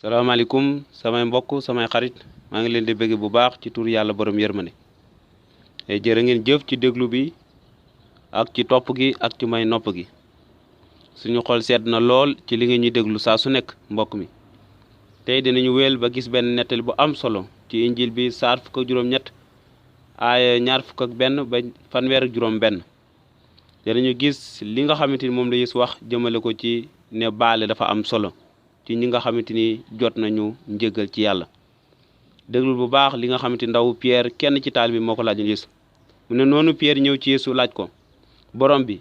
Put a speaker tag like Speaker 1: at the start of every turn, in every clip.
Speaker 1: salaamaaleykum samay mbokk samay xarit maa ngi leen di bëgg bu baax ci tur yàlla borom yërmande jërë ngeen jëf ci déglu bi ak ci topp gi ak ci may nopp gi suñu xol sedd na lool ci li ngeen ñuy déglu saa su nekk mbokk mi tey dinañu wéel ba gis benn nettali bu am solo ci injil bi saar fukk ak juróom-ñett aaya ñaar fukk ak benn ba fanweer ak juróom-benn dinañu gis li nga xamante ni moom la Yeesu wax jëmale ko ci ne baale dafa am solo ci ñi nga xamante ni jot nañu njëgal ci yàlla déglul bu baax li nga xamante ndaw Pierre kenn ci taal bi moo ko laaj Yeesu mu ne noonu Pierre ñëw ci Yeesu laaj ko borom bi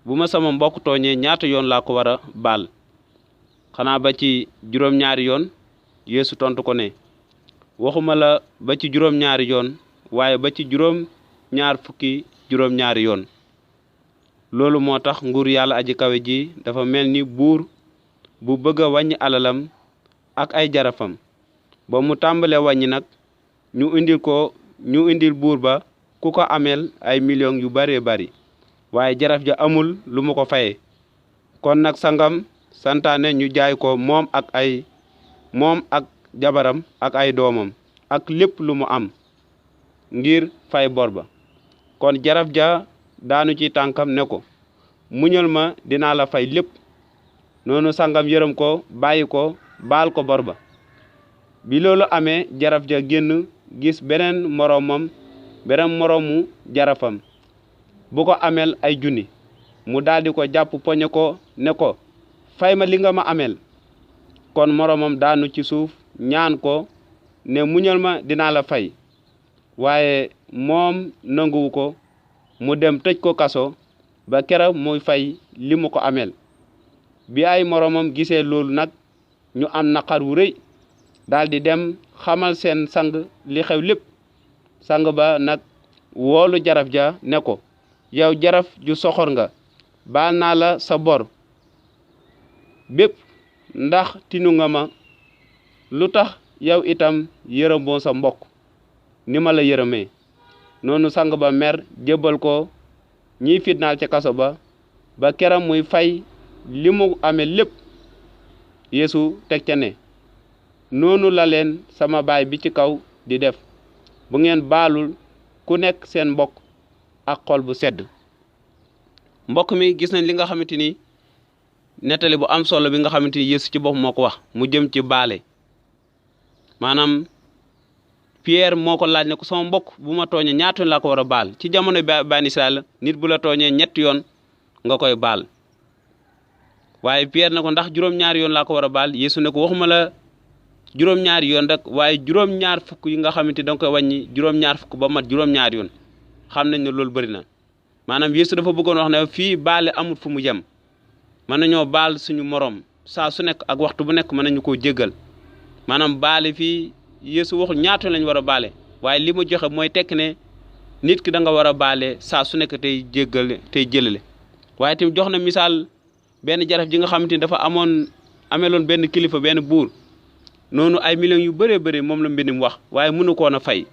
Speaker 1: bu ma sama mbokk tooñee ñaata yoon laa ko war a baal xanaa ba ci juróom-ñaari yoon Yeesu tontu ko ne waxuma la ba ci juróom-ñaari yoon waaye ba ci juróom-ñaar fukki juróom-ñaari yoon loolu moo tax nguur yàlla aji kawe ji dafa mel ni buur bu bëgg a wàññi alalam ak ay jarafam ba mu tàmbalee wàññi nag ñu indil buur ba ku ko ameel ay millions yu bare bari waaye jaraf ja amul lu mu ko faye kon nag sangam santaane ñu jaay ko moom ak jabaram ak ay doomam ak lépp lu mu am ngir fay bor ba kon jaraf ja daanu ci tànkam ne ko muñal ma dinaa la fay lépp noonu sangam yërëm ko bàyyi ko baal ko bor ba bi loolu amee jaraf ja génn gis beneen moroomu jarafam bu ko ameel ay junni mu daldi ko jàpp poñe ko ne ko fay ma li nga ma ameel kon moroomam daanu ci suuf ñaan ko ne muñal ma dinaa la fay waaye moom nanguwu ko mu dem tëj ko kaso ba kera muy fay li mu ko ameel bi ay moroomam gisee loolu nag ñu am naqar wu rëy daldi dem xamal seen sang li xew lépp sang ba nag woolu jaraf ja ne ko yow jaraf ju soxor nga baal naa la sa bor bépp ndax tinu nga ma lu tax yow itam yërëmoo sa mbokk ni ma la yërëmee noonu sang ba mer jébbal ko ñiy fitnaal ca kaso ba keram muy fay li mu amee lépp Yeesu teg ca ne noonu la leen sama baay bi ci kaw di def bu ngeen baalul ku nekk seen mbokk ak xol bu sedd mbokk mi gis nañ li nga xamante ni nettali bu am solo bi nga xamante ni Yeesu ci bopp moo ko wax mu jëm ci baale maanaam Pierre moo ko laaj ne ko sama mbokk bu ma tooñee ñaata yoon laa ko war a baal ci jamono Bani Israël nit bu la tooñee ñetti yoon nga koy baal waaye Pierre ne ko ndax juróom-ñaari yoon laa ko war a baal Yeesu ne ko waxuma la juróom-ñaari yoon rek waaye juróom-ñaar fukk yi nga xamante da nga koy wàññi juróom-ñaar fukk ba mat juróom-ñaari yoon xam nañ ne loolu bëri na maanaam Yeesu dafa bëggoon wax ne fii baale amul fu mu jëm mën nañoo baal suñu morom saa su nekk ak waxtu bu nekk mën nañu koo jéggal maanaam baale fii Yeesu waxul ñaata lañ war a baale waaye li mu joxe mooy tekk ne nit ki da nga war a baale saa su nekk tey jéggale tey jëlale waaye tamit jox na misaal benn jaraf ji nga xamante ni dafa ameloon benn kilifa benn buur noonu ay millions yu bëree bëri moom la mbindim wax waaye mënu koon a fay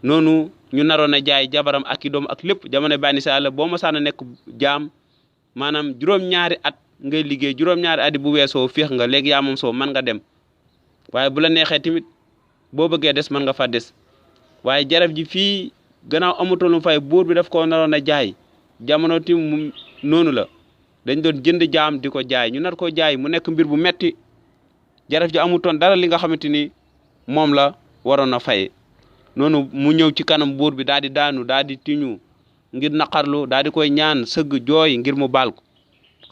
Speaker 1: noonu ñu naroon a jaay jabaram ak i doom ak lépp jamono Bani Israël boo ma saan a nekk jaam maanaam juróom-ñaari at ngay liggéey juróom-ñaari at bu weesoo féex nga léegi yaa moom soo mën nga dem waaye bu la neexee tamit boo bëggee des mën nga fa des waaye jaraf ji fii gannaaw amutoon lu fay buur bi daf ko naroon a jaay jamono ti mu noonu la dañ doon jënd jaam di ko jaay ñu nar ko jaay mu nekk mbir bu metti jaraf ji amutoon dara li nga xamante ni moom la waroon a fay noonu mu ñëw ci kanam buur bi daal di daanu daal di tiñu ngir naqarlu daal di koy ñaan sëgg jooy ngir mu baal ko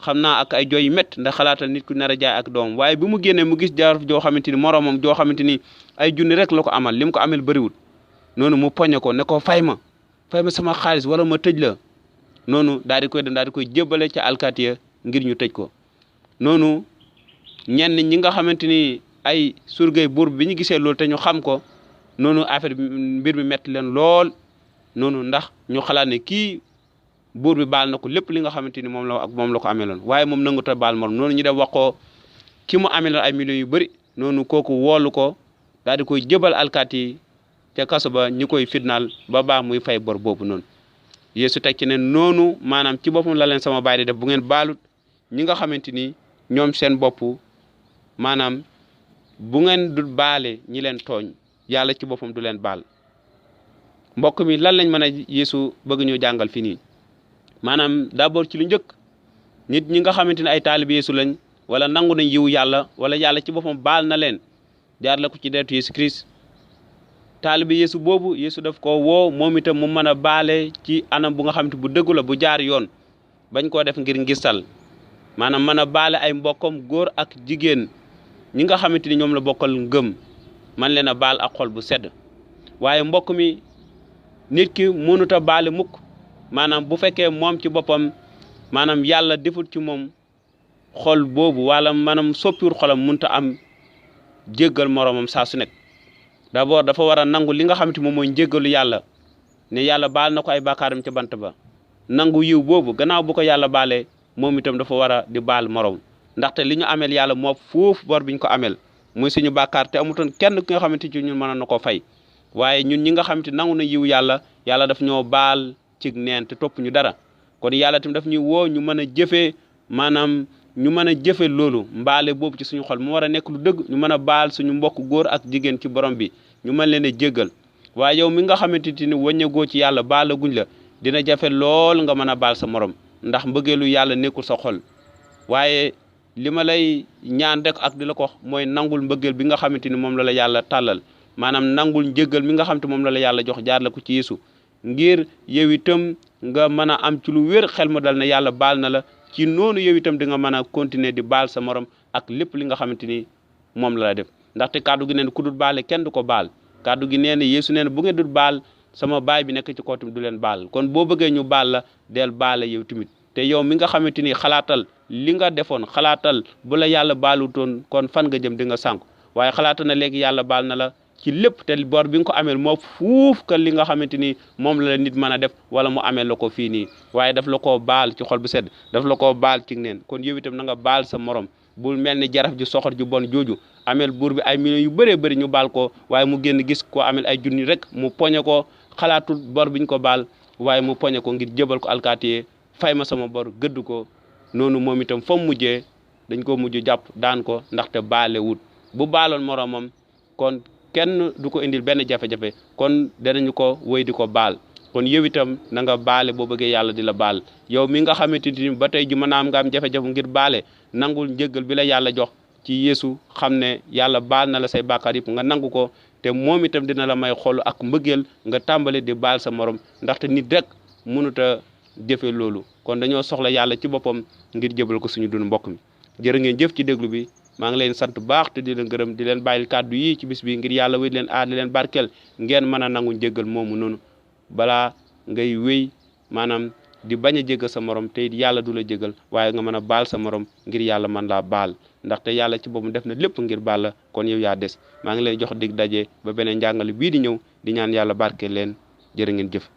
Speaker 1: xam naa ak ay jooy yu métti ndax xalaatal nit ku nar a jaay ak doom waaye bi mu génnee mu gis jaraf joo xamante ni moroomam joo xamante ni ay junni rek la ko amal li mu ko amel bëriwul noonu mu poñe ko ne ko fay ma sama xaalis wala ma tëj la noonu daal di koy jébbale ca alkaatiya ngir ñu tëj ko noonu ñenn ñi nga xamante ni ay surgay buur bi ñu gisee loolu te ñu xam ko noonu affaire bi mbir mi metti leen lool noonu ndax ñu xalaat ne kii buur bi baal na ko lépp li nga xamante ni moom la ko ameloon waaye moom nangu ta baal morom noonu ñu dem wax ko ki mu ameloon ay millions yu bëri noonu kooku woolu ko daal di koy jébal alkaati yi ca kaso ba ñu koy fitnaal ba baax muy fay bor boobu noonu Yeesu teg ci ne noonu maanaam ci boppam la leen sama baay di def bu ngeen baalut ñi nga xamante ni ñoom seen bopp maanaam bu ngeen du baale ñi leen tooñ yàlla ci boppam du leen baal. mbokk mi lan lañ mën a Yeesu bëgg ñu jàngal fi nii maanaam d'abord ci lu njëkk nit ñi nga xamante ne ay taalibe Yeesu lañ wala nangu nañ yiw yàlla wala yàlla ci boppam baal na leen jaar la ko ci deretu Yeesu Christ. taalibe Yeesu boobu Yeesu daf ko woo moom itam mu mën a baale ci anam bu nga xamante bu dëggu la bu jaar yoon bañ koo def ngir ngistal maanaam mën a baale ay mbokkam góor ak jigéen ñi nga xamante ni ñoom la bokkal ngëm man leen a baal ak xol bu sedd. waaye mbokk mi nit ki mënut a baale mukk maanaam bu fekkee moom ci boppam maanaam yàlla deful ci moom xol boobu wala maanaam soppiwul xolam mënut a am jéggal moroomam saa su nekk. d'abord dafa war a nangu li nga xamante moom mooy njéggalu yàlla ne yàlla baal na ko ay bàkkaaram ca bant ba nangu yiw boobu gannaaw bu ko yàlla baalee moom itam dafa war a di baal moroom ndaxte li ñu amel yàlla moo foofu bor biñ ko amel muy suñu bàkkaar te amutoon kenn ki nga xamante ci ñun mënoon na koo fay. waaye ñun ñi nga xamante nangu na yiw yàlla daf ñoo baal ci neen te topp ñu dara kon yàlla tam daf ñuy woo ñu mën a jëfee maanaam ñu mën a jëfe loolu mbaale boobu ci suñu xol mu war a nekk lu dëgg ñu mën a baal suñu mbokk góor ak jigéen ci borom bi ñu mën leen a jéggal. waaye yow mi nga xamante ni wàññeekoo ci yàlla baala guñ la dina jafe lool nga mën a baal sa morom ndax mbëggeelu yàlla nekkul sa xol. waaye li ma lay ñaan rek ak di la ko wax mooy nangul mbëggeel bi nga xamante ni moom la yàlla tàllal maanaam nangul njéggal mi nga xamante moom la yàlla jox jaar la ko ci Yeesu ngir yow itam nga mën a am ci lu wér xel mu dal ne yàlla baal na la ci noonu yow itam di nga mën a continuer di baal sa morom ak lépp li nga xamante ni moom la def. ndaxte kàddu gi nee na ku dul baale kenn du ko baal kàddu gi nee na Yeesu nee na bu ngeen dul baal sama baay bi nekk ci kaw tamit du leen baal kon boo bëggee ñu baal la del baale yow tamit. te yow mi nga xamante ni xalaatal li nga defoon xalaatal bu la yàlla baalutoon kon fan nga jëm di nga sànku waaye xalaatal na léegi yàlla baal na la ci lépp te bor bi nga ko ameel moo fuuf ka li nga xamante ni moom la nit mën a def wala mu ameel la ko fii nii waaye daf la koo baal ci xol bu sedd daf la koo baal ci neen kon yow itam na nga baal sa morom bul mel ni jaraf ju soxor ju bon jooju ameel buur bi ay millions yu bëree bëri ñu baal ko waaye mu génn gis ko ameel ay junni rek mu poñe ko xalaatul bor biñ ko baal waaye mu poñe ko ngir jëbal ko alkaatiye fay ma sama bor gëdd ko noonu moom itam fa mu mujjee dañ ko mujj jàpp daan ko ndaxte baale wut bu baaloon moromam kon kenn du ko indil benn jafe-jafe kon danañu ko wéy di ko baal kon yow itam na nga baale boo bëggee yàlla di la baal yow mi nga xamante ni ba tey ji mën a am nga am jafe-jafe ngir baale nangul njëggal bi la yàlla jox ci Yeesu xam ne yàlla baal na la say bàkkaar yëpp nga nangu ko te moom itam dina la may xolu ak mbëggeel nga tàmbale di baal sa morom ndaxte nit rek mënut a jëfe loolu kon dañoo soxla yàlla ci boppam ngir jëbal ko suñu dund mbokk mi jërë ngeen jëf ci déglu bi maa ngi leen sant baax te di leen gërëm di leen bàyyil kàddu yi ci bis bi ngir yàlla wéy leen aar di leen barkeel ngeen mën a nangu njéggal moomu noonu balaa ngay wéy maanaam di bañ a jéggal sa morom te yàlla du la jéggal waaye nga mën a baal sa morom ngir yàlla mën laa baal ndaxte yàlla ci boppam def na lépp ngir baal la kon yow yaa des maa ngi leen jox dig daje ba beneen njàngale bii di ñëw di ñaan yàlla barkeel leen jërë ngeen jëf